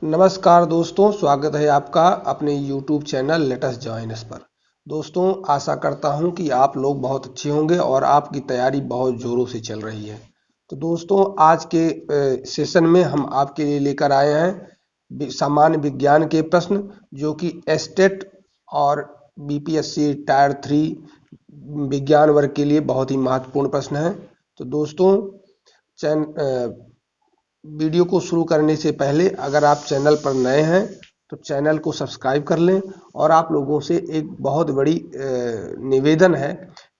नमस्कार दोस्तों, स्वागत है आपका अपने YouTube channel let us join us पर। दोस्तों, आशा करता हूं कि आप लोग बहुत अच्छे होंगे और आपकी तैयारी बहुत ज़ोरों से चल रही है। तो दोस्तों, आज के सेशन में हम आपके लिए लेकर आए हैं सामान्य विज्ञान के प्रश्न, जो कि एस्टेट और बीपीएससी टायर 3 विज्ञान वर्ग के लिए बहुत ही महत्वपूर्ण प्रश्न हैं। तो दोस्तों, चैन वीडियो को शुरू करने से पहले अगर आप चैनल पर नए हैं तो चैनल को सब्सक्राइब कर लें। और आप लोगों से एक बहुत बड़ी निवेदन है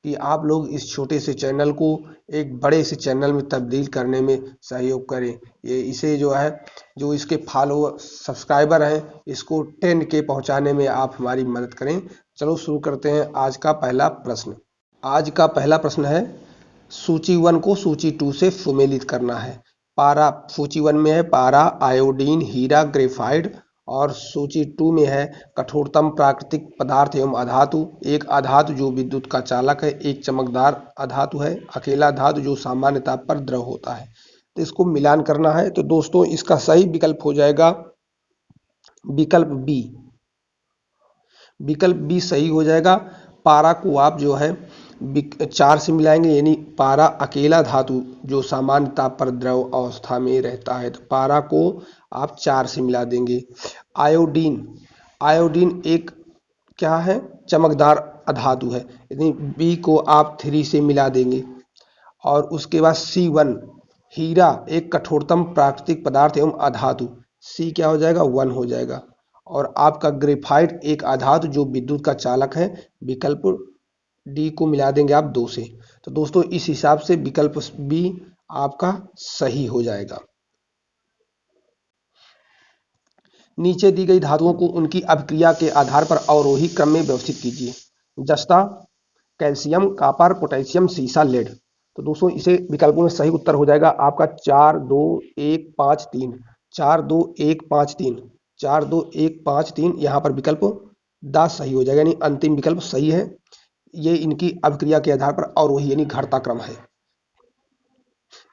कि आप लोग इस छोटे से चैनल को एक बड़े से चैनल में तब्दील करने में सहयोग करें। ये इसे जो है, जो इसके फॉलोअर सब्सक्राइबर हैं, इसको 10K पहुंचाने में आप हमारी मदद करें। चलो शुरू करते हैं आज का पहला प्रश्न। आज का पहला प्रश्न है, सूची 1 को सूची 2 से सुमेलित करना है। पारा सूची 1 में है पारा, आयोडीन, हीरा, ग्रेफाइट, और सूची 2 में है कठोरतम प्राकृतिक पदार्थ एवं अधातु। एक अधातु जो विद्युत का चालक है, एक चमकदार अधातु है, अकेला धातु जो सामान्य ताप पर द्रव होता है। तो इसको मिलान करना है। तो दोस्तों, इसका सही विकल्प हो जाएगा विकल्प बी। विकल्प बी सही हो जाएगा। पारा को आप जो है 4 से मिलाएंगे, यानी पारा अकेला धातु जो सामान्य ताप पर द्रव अवस्था में रहता है, तो पारा को आप 4 से मिला देंगे। आयोडीन, आयोडीन एक क्या है, चमकदार अधातु है, यानी बी को आप 3 से मिला देंगे। और उसके बाद C1, हीरा एक कठोरतम प्राकृतिक पदार्थ एवं अधातु, सी क्या हो जाएगा, 1 हो जाएगा। और आपका ग्रेफाइट एक अधातु जो विद्युत का चालक है, विकल्प डी को मिला देंगे आप 2 से। तो दोस्तों, इस हिसाब से विकल्प बी आपका सही हो जाएगा। नीचे दी गई धातुओं को उनकी अभिक्रिया के आधार पर अवरोही क्रम में व्यवस्थित कीजिए। जस्ता, कैल्शियम, कॉपर, पोटेशियम, सीसा, लेड। तो दोस्तों, इसे विकल्पों में सही उत्तर हो जाएगा आपका 4 2 1 5 3। 4 2 1 5 3, 4 2 1 5 3, यहाँ पर विकल्प द सही हो जाएगा, यानी अंतिम विकल्प सही है। ये इनकी अभिक्रिया के आधार पर अवरोही यानी घटता क्रम है।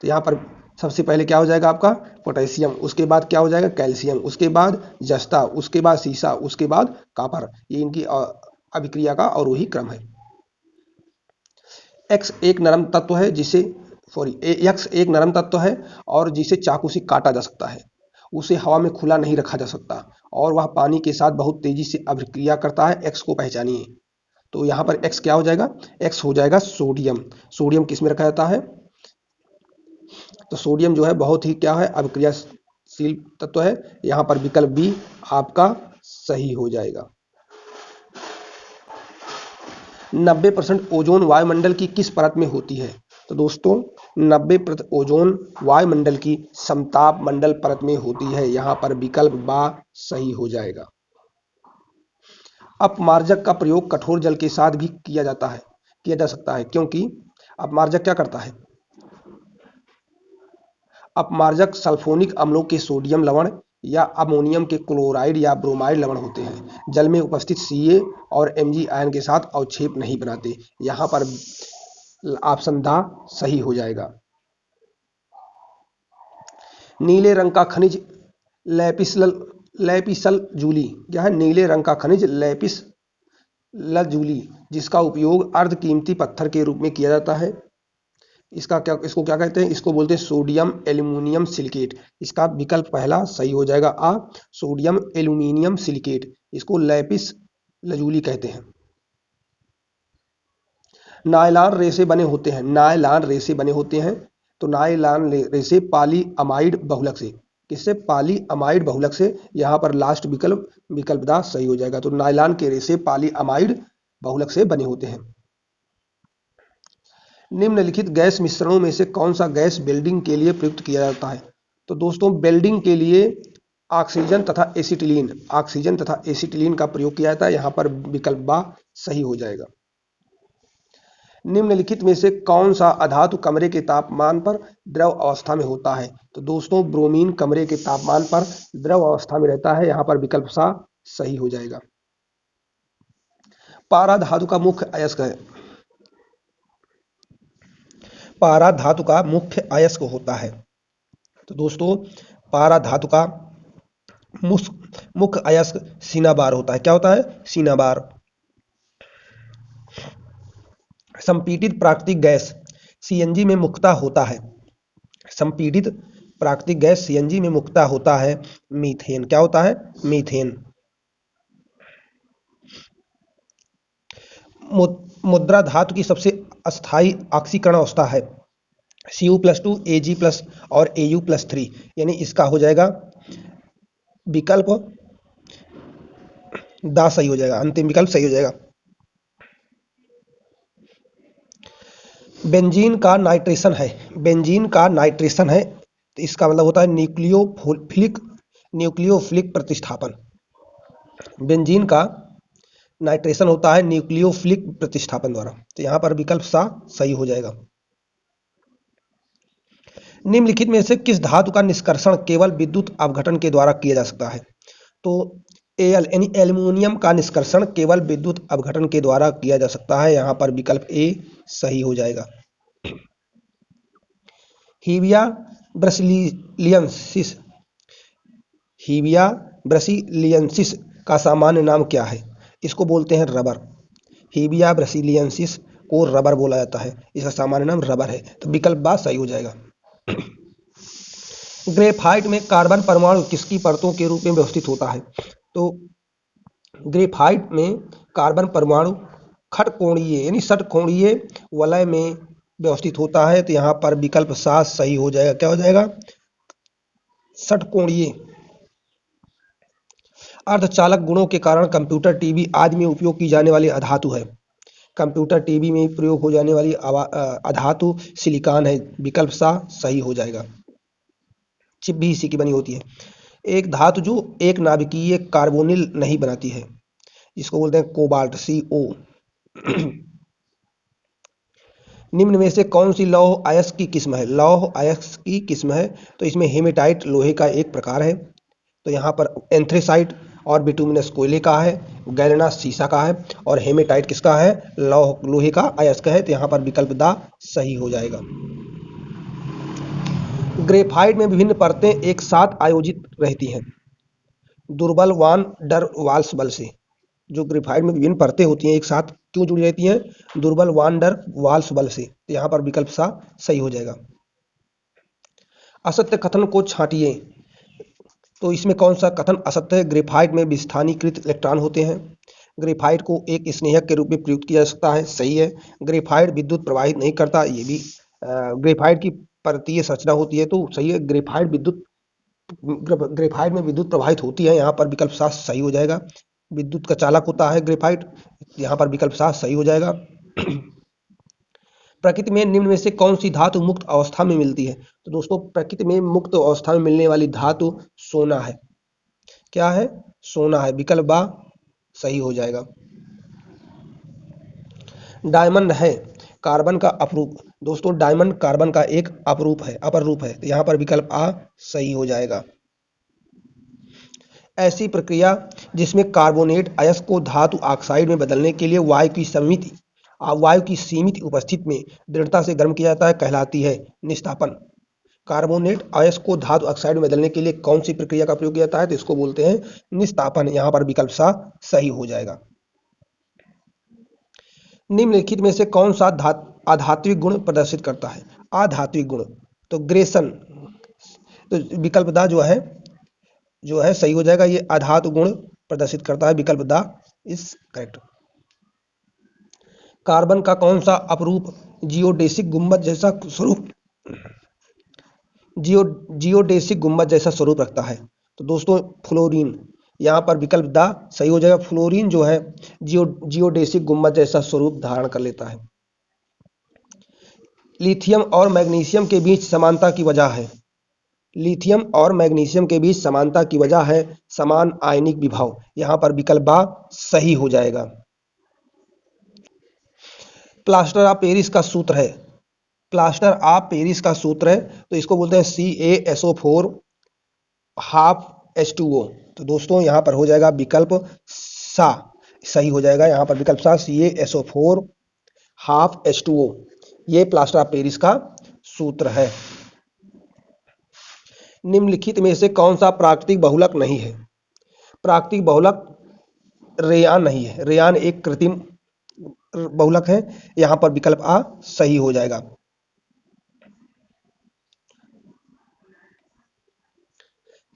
तो यहाँ पर सबसे पहले क्या हो जाएगा आपका पोटेशियम, उसके बाद क्या हो जाएगा कैल्शियम, उसके बाद जस्ता, उसके बाद सीसा, उसके बाद कॉपर। ये इनकी अभिक्रिया का अवरोही क्रम है। एक्स एक नरम तत्व है जिसे एक्स एक नरम तत्व है और जिसे चाकू से काटा जा सकता है। उसे हवा में खुला नहीं रखा जा सकता और वह पानी के साथ बहुत तेजी से अभिक्रिया करता है। एक्स को पहचानिए। तो यहाँ पर एक्स क्या हो जाएगा, एक्स हो जाएगा सोडियम। सोडियम किस में रखा जाता है, तो सोडियम जो है बहुत ही क्या है, अभिक्रियाशील तत्व है। यहाँ पर विकल्प बी आपका सही हो जाएगा। 90% ओजोन वायुमंडल की किस परत में होती है। तो दोस्तों, 90% ओजोन वायुमंडल की समताप मंडल परत में होती है। यहाँ पर विकल्प बा सही हो जाएगा। अपमार्जक का प्रयोग कठोर जल के साथ भी किया जा सकता है, क्योंकि अपमार्जक क्या करता है, अपमार्जक सल्फोनिक अम्लों के सोडियम लवण या अमोनियम के क्लोराइड या ब्रोमाइड लवण होते हैं। जल में उपस्थित Ca और Mg आयन के साथ अवक्षेप नहीं बनाते। यहाँ पर ऑप्शन दा सही हो जाएगा। नीले रंग का खनिज लैपिसल जूली क्या है, नीले रंग का खनिज लैपिस लजूली, जिसका उपयोग अर्ध कीमती पत्थर के रूप में किया जाता है। इसको क्या कहते हैं, इसको बोलते हैं सोडियम एल्यूमिनियम सिलिकेट। इसका विकल्प पहला सही हो जाएगा आ, सोडियम एल्यूमिनियम सिलिकेट। इसको लैपिस लजूली कहते हैं। नायलॉन रेसे बने होते हैं, नायलॉन रेसे बने होते हैं। तो नायलॉन रेसे पॉली अमाइड बहुलक से, किससे, पॉली अमाइड बहुलक से। यहाँ पर लास्ट विकल्प दा सही हो जाएगा। तो नायलॉन के रेसे पॉली अमाइड बहुलक से बने होते हैं। निम्नलिखित गैस मिश्रणों में से कौन सा गैस वेल्डिंग के लिए प्रयुक्त किया जाता है। तो दोस्तों, वेल्डिंग के लिए ऑक्सीजन तथा एसिटिलीन का प्रयोग किया जाता है। यहाँ पर विकल्प बा सही हो जाएगा। निम्नलिखित में से कौन सा अधातु कमरे के तापमान पर द्रव अवस्था में होता है। तो दोस्तों, ब्रोमीन कमरे के तापमान पर द्रव अवस्था में रहता है। यहाँ पर विकल्प सा सही हो जाएगा। पारा धातु का मुख्य अयस्क है, पारा धातु का मुख्य अयस्क होता है। तो दोस्तों, पारा धातु का मुख्य अयस्क सीना बार होता है। क्या होता है? सीना बार। संपीड़ित प्राकृतिक गैस सीएनजी में मुख्यतः होता है। संपीड़ित प्राकृतिक गैस सीएनजी में मुख्यतः होता है मीथेन। क्या होता है? मीथेन। मुद्रा धातु की सबसे अस्थायी ऑक्सीकरण अवस्था है Cu+2 Ag+ और Au+3, यानी इसका हो जाएगा विकल्प दा सही हो जाएगा, अंतिम विकल्प सही हो जाएगा। बेंजीन का नाइट्रेशन है, बेंजीन का नाइट्रेशन है, तो इसका मतलब होता है न्यूक्लियोफिलिक प्रतिस्थापन। बेंजीन का नाइट्रेशन होता है न्यूक्लियोफिलिक प्रतिस्थापन द्वारा, तो यहां पर विकल्प सा सही हो जाएगा। निम्नलिखित में से किस धातु का निष्कर्षण केवल विद्युत अपघटन के द्वारा किया जा सकता है? तो Al यानी एल्यूमिनियम का निष्कर्षण केवल विद्युत अपघटन के द्वारा किया जा सकता है, यहां पर विकल्प ए सही हो जाएगा। हीविया ब्रासिलियंसिस, हीविया ब्रासिलियंसिस का सामान्य नाम क्या है? इसको बोलते हैं रबर। हीविया ब्रासिलियंसिस को रबर बोला जाता है, इसका सामान्य नाम रबर है, तो विकल्प बा सही हो जाएगा। ग्रेफाइट में कार्बन परमाणु किसकी परतों के रूप में व्यवस्थित होता है? तो ग्रेफाइट में कार्बन परमाणु खटकोणीय यानी षटकोणीय वलय में व्यवस्थित होता है, तो यहाँ पर विकल्प 7 सही हो जाएगा। क्या हो जाएगा? षटकोणीय। अर्धचालक गुणों के कारण कंप्यूटर, टीवी आदि में उपयोग की जाने वाली अधातु है। कंप्यूटर, टीवी में प्रयोग हो जाने वाली अधातु सिलिकॉन है, विकल्प सा सही हो जाएगा। चिप भी इसी की बनी होती है। एक धातु जो एक नाभिकीय कार्बोनिल नहीं बनाती है, जिसको बोलते हैं कोबाल्ट, CO। निम्न में से कौन सी लौह अयस्क की किस्म है? लौह अयस्क की किस्म है, तो इसमें हेमेटाइट लोहे का एक प्रकार है, तो यहाँ पर एंथ्रेसाइट और बिटुमिनस कोयले का है, गैलेना सीसा का है, और हेमेटाइट किसका है? लोहे का अयस्क है, तो यहाँ पर विकल्प दा सही हो जाएगा। ग्रेफाइट में विभिन्न परतें एक साथ आयोजित रहती हैं दुर्बल वान डर वाल्स बल से। जो ग्रेफाइट में विभिन्न परतें होती हैं एक साथ क्यों जुड़ी रहती हैं? दुर्बल वान डर वाल्स बल से, तो यहाँ पर विकल्प सा सही हो जाएगा। असत्य कथन को छांटिए, तो इसमें कौन सा कथन असत्य है? ग्रेफाइट में विस्थानीकृत इलेक्ट्रॉन होते हैं। ग्रेफाइट को एक स्नेहक के रूप में प्रयुक्त किया जा सकता है, सही है। ग्रेफाइट विद्युत प्रवाहित नहीं करता, ये भी ग्रेफाइट की परतीय संरचना होती है, तो सही है। ग्रेफाइट में विद्युत प्रवाहित होती है, यहाँ पर विकल्प 7 सही हो जाएगा। विद्युत का चालक होता है ग्रेफाइट, यहाँ पर विकल्प 7 सही हो जाएगा। प्रकृति में निम्न में से कौन सी धातु मुक्त अवस्था में मिलती है? तो दोस्तों प्रकृति में मुक्त अवस्था में मिलने वाली धातु सोना है। क्या है? सोना है, विकल्प बा सही हो जाएगा। डायमंड है कार्बन का अपरूप। दोस्तों डायमंड कार्बन का एक अपरूप है, अपर रूप है, तो यहाँ पर विकल्प आ सही हो जाएगा। ऐसी प्रक्रिया जिसमें कार्बोनेट अयस्क को धातु ऑक्साइड में बदलने के लिए वायु की सीमित उपस्थिति में दृढ़ता से गर्म किया जाता है, कहलाती है निस्तापन। कार्बोनेट अयस्क को धातु ऑक्साइड में बदलने के लिए कौन सी प्रक्रिया का प्रयोग किया जाता है? तो इसको बोलते हैं निस्तापन, यहाँ पर विकल्प सा सही हो जाएगा। निम्नलिखित में से कौन सा आधात्विक गुण प्रदर्शित करता है? आधात्विक गुण, तो ग्रेसन, तो विकल्प दा जो है सही हो जाएगा। ये आधातु गुण प्रदर्शित करता है, विकल्प दा इज करेक्ट। कार्बन का कौन सा अपरूप जियोडेसिक गुंबद जैसा स्वरूप जियोडेसिक गुंबद जैसा स्वरूप रखता है? तो दोस्तों फ्लोरीन, यहाँ पर विकल्प दा सही हो जाएगा। फ्लोरीन जो है जियोडेसिक गुंबद जैसा स्वरूप धारण कर लेता है। लिथियम और मैग्नीशियम के बीच समानता की वजह है? लिथियम और मैग्नीशियम के बीच समानता की वजह है समान आयनिक विभव, यहाँ पर विकल्प बा सही हो जाएगा। प्लास्टर ऑफ पेरिस का सूत्र है, प्लास्टर ऑफ पेरिस का सूत्र है, तो इसको बोलते हैं CaSO4 ½ H2O। तो दोस्तों यहाँ पर हो जाएगा विकल्प सा सही हो जाएगा, यहाँ पर विकल्प सा CaSO4 ½ H2O, ये प्लास्टर ऑफ पेरिस का सूत्र है। निम्नलिखित में से कौन सा प्राकृतिक बहुलक नहीं है? प्राकृतिक बहुलक रेयान नहीं है। रेयान एक कृत्रिम बहुलक है। यहां पर विकल्प आ सही हो जाएगा।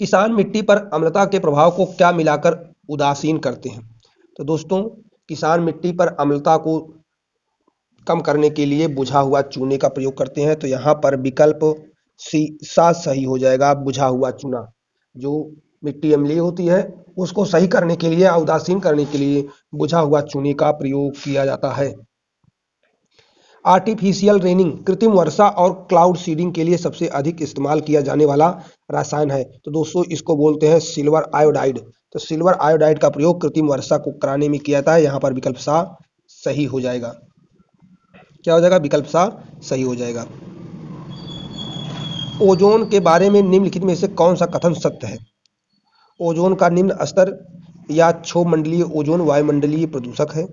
किसान मिट्टी पर अम्लता के प्रभाव को क्या मिलाकर उदासीन करते हैं? तो दोस्तों, किसान मिट्टी पर अम्लता को कम करने के लिए बुझा हुआ चूने का प्रयोग करते हैं। तो यहाँ पर विकल्प सी सा सही हो जाएगा। बुझा हुआ चूना, जो मिट्टी अम्लीय होती है उसको सही करने के लिए, उदासीन करने के लिए बुझा हुआ चूने का प्रयोग किया जाता है। आर्टिफिशियल रेनिंग, कृत्रिम वर्षा और क्लाउड सीडिंग के लिए सबसे अधिक इस्तेमाल किया जाने वाला रसायन है। तो दोस्तों, इसको बोलते हैं सिल्वर आयोडाइड। तो सिल्वर आयोडाइड का प्रयोग कृत्रिम वर्षा को कराने में किया जाता है। यहाँ पर विकल्प सा सही हो जाएगा। क्या हो जाएगा? विकल्प सा सही हो जाएगा। ओजोन के बारे में निम्नलिखित में से कौन सा कथन सत्य है? ओजोन का निम्न स्तर या क्षोभमंडलीय ओजोन वायुमंडलीय प्रदूषक है।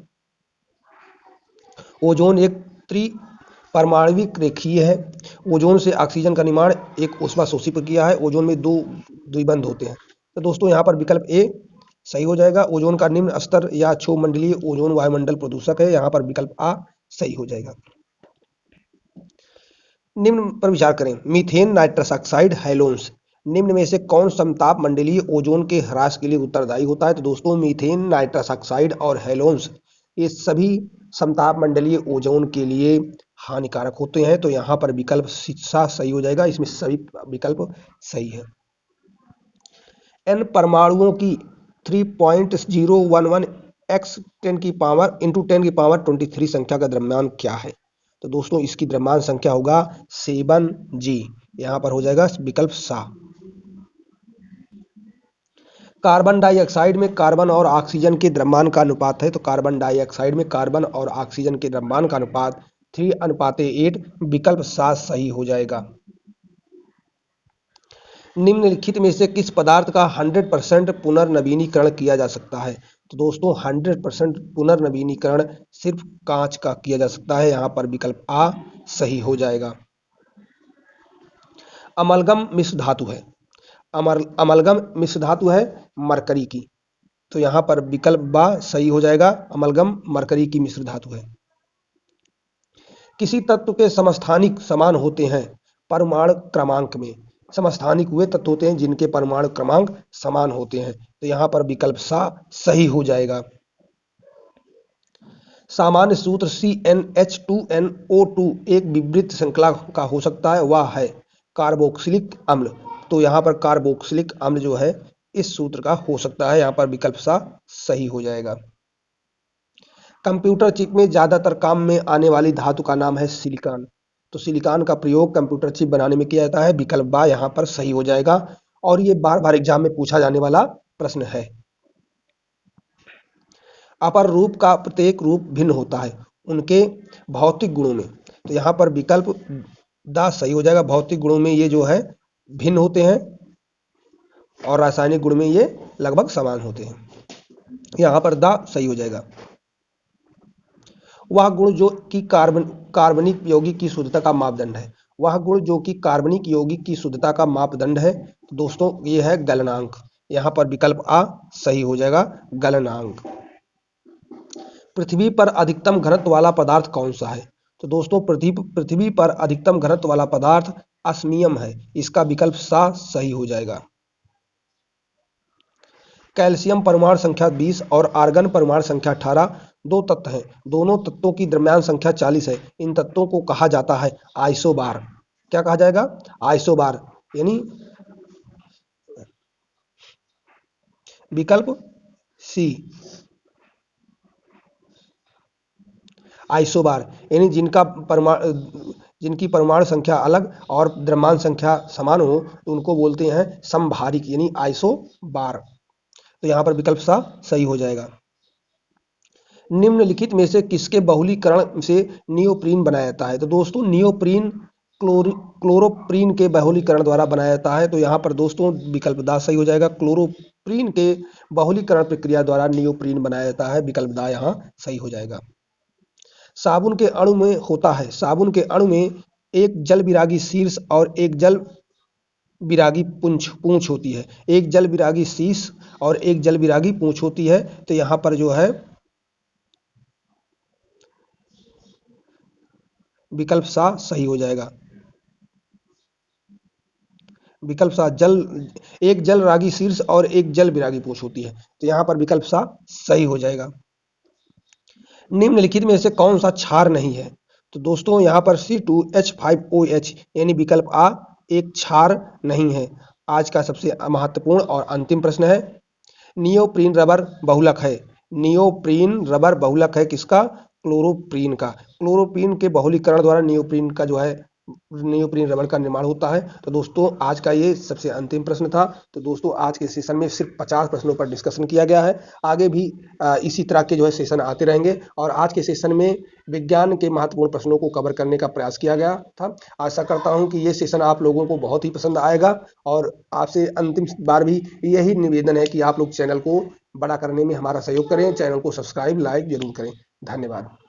ओजोन एक त्रिपरमाणविक रेखीय है। ओजोन से ऑक्सीजन का निर्माण एक ऊष्माशोषी प्रक्रिया है। ओजोन में दो द्विबंध होते हैं। तो दोस्तों, यहाँ पर विकल्प ए सही हो जाएगा। ओजोन का निम्न स्तर या क्षोभमंडलीय ओजोन वायुमंडल प्रदूषक है। यहाँ पर विकल्प आ सही हो जाएगा। निम्न पर विचार करें। मीथेन, नाइट्रस ऑक्साइड, हैलोन्स, निम्न में से कौन समताप मंडलीय ओजोन के ह्रास के लिए उत्तरदायी होता है? तो दोस्तों, मीथेन, नाइट्रस ऑक्साइड और हैलोन्स ये सभी समताप मंडलीय ओजोन के लिए हानिकारक होते हैं। तो यहाँ पर विकल्प सा सही हो जाएगा। इसमें सभी विकल्प सही है। एन परमाणुओं की 3.011 x 10 की पावर इंटू 10 की पावर 23 संख्या का द्रव्यमान क्या है? तो दोस्तों, इसकी द्रव्यमान संख्या होगा 7g। यहां पर हो जाएगा विकल्प सा। कार्बन डाइऑक्साइड में कार्बन और ऑक्सीजन के द्रव्यमान का अनुपात है। तो कार्बन डाइऑक्साइड में कार्बन और ऑक्सीजन के द्रव्यमान का अनुपात 3:8। विकल्प सा सही हो जाएगा। निम्नलिखित में से किस पदार्थ का 100% पुनर्नवीनीकरण किया जा सकता है? तो दोस्तों, 100% पुनर्नवीनीकरण सिर्फ कांच का किया जा सकता है। यहाँ पर विकल्प आ सही हो जाएगा। अमलगम मिश्र धातु है। अमलगम मिश्र धातु है मरकरी की। तो यहाँ पर विकल्प बा सही हो जाएगा। अमलगम मरकरी की मिश्र धातु है। किसी तत्व के समस्थानिक समान होते हैं परमाणु क्रमांक में। समस्थानिक वे तत्व होते हैं जिनके परमाणु क्रमांक समान होते हैं। तो यहाँ पर विकल्प सा सही हो जाएगा। सामान्य सूत्र CnH2nO2 एक विवृत श्रृंखला का हो सकता है, वह है कार्बोक्सिलिक अम्ल। तो यहाँ पर कार्बोक्सिलिक अम्ल जो है इस सूत्र का हो सकता है। यहाँ पर विकल्प सा सही हो जाएगा। कंप्यूटर चिप में ज्यादातर काम में आने वाली धातु का नाम है सिलिकॉन। तो सिलिकॉन का प्रयोग कंप्यूटर चिप बनाने में किया जाता है। विकल्प बा यहाँ पर सही हो जाएगा। और ये बार बार एग्जाम में पूछा जाने वाला प्रश्न है। अपर रूप का प्रत्येक रूप भिन्न होता है उनके भौतिक गुणों में। तो यहाँ पर विकल्प दा सही हो जाएगा। भौतिक गुणों में ये जो है भिन्न होते हैं और रासायनिक गुण में ये लगभग समान होते हैं। यहाँ पर दा सही हो जाएगा। वह गुण जो कि कार्बनिक यौगिक की शुद्धता का मापदंड है। वह गुण जो कि कार्बनिक यौगिक की शुद्धता का मापदंड है। तो दोस्तों, ये है गलनांक। यहाँ पर विकल्प आ सही हो जाएगा। गलनांक। पृथ्वी पर अधिकतम घनत्व वाला पदार्थ कौन सा है? तो दोस्तों, पृथ्वी पर अधिकतम घनत्व वाला पदार्थ ऑस्मियम है। इसका विकल्प सा सही हो जाएगा। कैल्शियम परमाणु संख्या 20 और आर्गन परमाणु संख्या 18 दो तत्व हैं। दोनों तत्वों की द्रव्यमान संख्या 40 है। इन तत्वों को कहा जाता है आइसोबार। क्या कहा जाएगा? आइसोबार। यानी विकल्प सी आइसोबार, यानी जिनकी परमाणु संख्या अलग और द्रव्यमान संख्या समान हो तो उनको बोलते हैं समभारिक, यानी आइसोबार। तो यहाँ पर विकल्प सा सही हो जाएगा। निम्नलिखित में से किसके बहुलीकरण से नियोप्रीन बनाया जाता है? तो दोस्तों, नियोप्रीन क्लोरोप्रीन के बहुलीकरण द्वारा बनाया जाता है। तो यहाँ पर दोस्तों विकल्प दा सही हो जाएगा। क्लोरोप्रीन के बहुलीकरण प्रक्रिया द्वारा नियोप्रीन बनाया जाता है। विकल्प दा यहाँ सही हो जाएगा। साबुन के अणु में होता है। साबुन के अणु में एक जल विरागी शीर्ष और एक जल विरागी पूंछ पूंछ होती है, एक जल विरागी शीश और एक जल विरागी पूंछ होती है। तो यहाँ पर जो है विकल्प सा सही हो जाएगा। विकल्प सा जल एक जल रागी शीर्ष और एक जल विरागी पूंछ होती है। तो यहाँ पर विकल्प सा सही हो जाएगा। निम्नलिखित में से कौन सा क्षार नहीं है? तो दोस्तों यहाँ पर C2H5OH यानी विकल्प आ एक क्षार नहीं है। आज का सबसे महत्वपूर्ण और अंतिम प्रश्न है, नियोप्रीन रबर बहुलक है। नियोप्रीन रबर बहुलक है किसका? क्लोरोप्रीन का। क्लोरोप्रीन के बहुलीकरण द्वारा नियोप्रीन का जो है नियोप्रीन रबर का निर्माण होता है। तो दोस्तों आज का ये सबसे अंतिम प्रश्न था। तो दोस्तों आज के सेशन में सिर्फ 50 प्रश्नों पर डिस्कशन किया गया है। आगे भी इसी तरह के जो है सेशन आते रहेंगे और आज के सेशन में विज्ञान के महत्वपूर्ण प्रश्नों को कवर करने का प्रयास किया गया था। आशा करता हूं कि ये सेशन आप लोगों को बहुत ही पसंद आएगा और आपसे अंतिम बार भी यही निवेदन है कि आप लोग चैनल को बड़ा करने में हमारा सहयोग करें, चैनल को सब्सक्राइब लाइक जरूर करें। धन्यवाद।